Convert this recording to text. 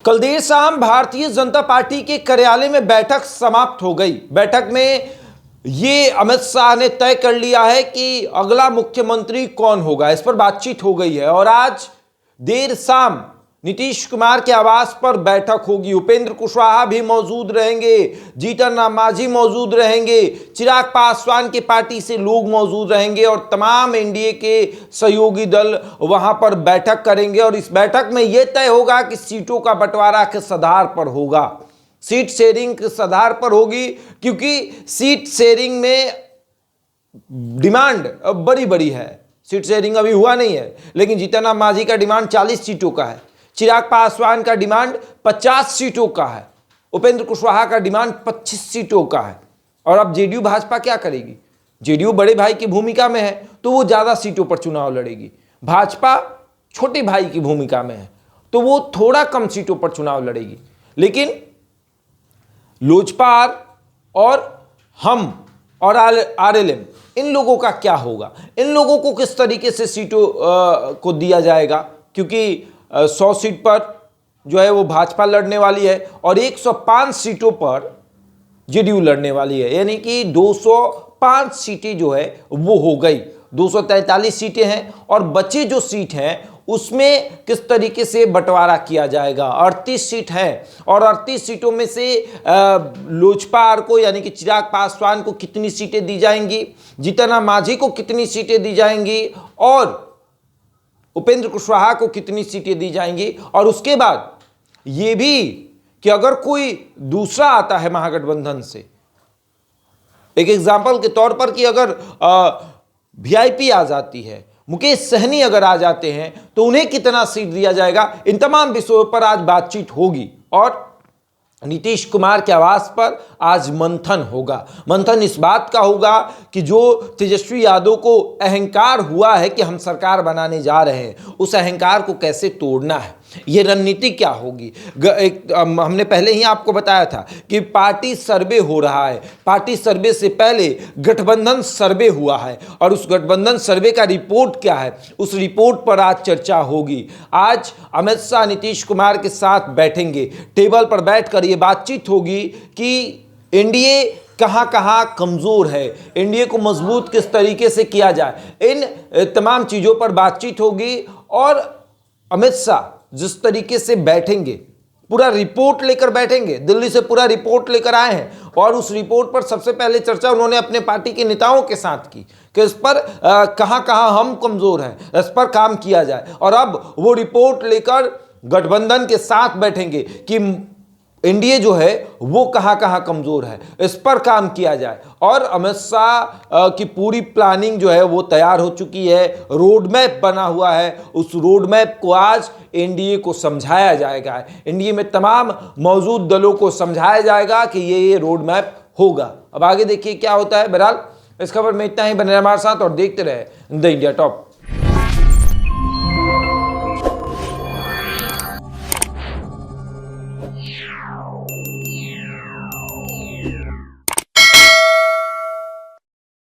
कल देर शाम भारतीय जनता पार्टी के कार्यालय में बैठक समाप्त हो गई। बैठक में ये अमित शाह ने तय कर लिया है कि अगला मुख्यमंत्री कौन होगा, इस पर बातचीत हो गई है। और आज देर शाम नीतीश कुमार के आवास पर बैठक होगी। उपेंद्र कुशवाहा भी मौजूद रहेंगे, जीतन राम मांझी मौजूद रहेंगे, चिराग पासवान की पार्टी से लोग मौजूद रहेंगे और तमाम एनडीए के सहयोगी दल वहां पर बैठक करेंगे। और इस बैठक में यह तय होगा कि सीटों का बंटवारा किस आधार पर होगा। सीट शेयरिंग किस आधार पर होगी, क्योंकि सीट शेयरिंग में डिमांड बड़ी बड़ी है। सीट शेयरिंग अभी हुआ नहीं है, लेकिन जीतन राम मांझी का डिमांड 40 सीटों का है, चिराग पासवान का डिमांड 50 सीटों का है, उपेंद्र कुशवाहा का डिमांड 25 सीटों का है। और अब जेडीयू भाजपा क्या करेगी? जेडीयू बड़े भाई की भूमिका में है तो वो ज्यादा सीटों पर चुनाव लड़ेगी। भाजपा छोटे भाई की भूमिका में है तो वो थोड़ा कम सीटों पर चुनाव लड़ेगी। लेकिन लोजपा और हम और आरएलएम, इन लोगों का क्या होगा? इन लोगों को किस तरीके से सीटों को दिया जाएगा? क्योंकि 100 सीट पर जो है वो भाजपा लड़ने वाली है और 105 सीटों पर जेडीयू लड़ने वाली है, यानी कि 205 सीटें जो है वो हो गई। 243 सीटें हैं और बची जो सीट हैं उसमें किस तरीके से बंटवारा किया जाएगा। 38 सीट है और 38 सीटों में से लोजपा को यानी कि चिराग पासवान को कितनी सीटें दी जाएंगी, जीतन राम मांझी को कितनी सीटें दी जाएंगी और उपेंद्र कुशवाहा को कितनी सीटें दी जाएंगी। और उसके बाद यह भी कि अगर कोई दूसरा आता है महागठबंधन से, एक एग्जाम्पल के तौर पर कि अगर वीआईपी आ जाती है, मुकेश सहनी अगर आ जाते हैं तो उन्हें कितना सीट दिया जाएगा। इन तमाम विषयों पर आज बातचीत होगी और नीतीश कुमार के आवास पर आज मंथन होगा। मंथन इस बात का होगा कि जो तेजस्वी यादव को अहंकार हुआ है कि हम सरकार बनाने जा रहे हैं, उस अहंकार को कैसे तोड़ना है, ये रणनीति क्या होगी। हमने पहले ही आपको बताया था कि पार्टी सर्वे हो रहा है। पार्टी सर्वे से पहले गठबंधन सर्वे हुआ है और उस गठबंधन सर्वे का रिपोर्ट क्या है, उस रिपोर्ट पर आज चर्चा होगी। आज अमित शाह नीतीश कुमार के साथ बैठेंगे, टेबल पर बैठकर ये बातचीत होगी कि एनडीए कहां कमजोर है, एनडीए को मजबूत किस तरीके से किया जाए। इन तमाम चीजों पर बातचीत होगी और अमित शाह जिस तरीके से बैठेंगे, पूरा रिपोर्ट लेकर बैठेंगे। दिल्ली से पूरा रिपोर्ट लेकर आए हैं और उस रिपोर्ट पर सबसे पहले चर्चा उन्होंने अपने पार्टी के नेताओं के साथ की कि इस पर कहां हम कमजोर हैं, इस पर काम किया जाए। और अब वो रिपोर्ट लेकर गठबंधन के साथ बैठेंगे कि एनडीए जो है वो कहां कमजोर है, इस पर काम किया जाए। और अमित शाह की पूरी प्लानिंग जो है वो तैयार हो चुकी है, रोड मैप बना हुआ है। उस रोड मैप को आज एनडीए को समझाया जाएगा, एनडीए में तमाम मौजूद दलों को समझाया जाएगा कि ये रोड मैप होगा। अब आगे देखिए क्या होता है। बहरहाल इस खबर में इतना ही। बने रहे हमारे साथ और देखते रहे द इंडिया टॉप।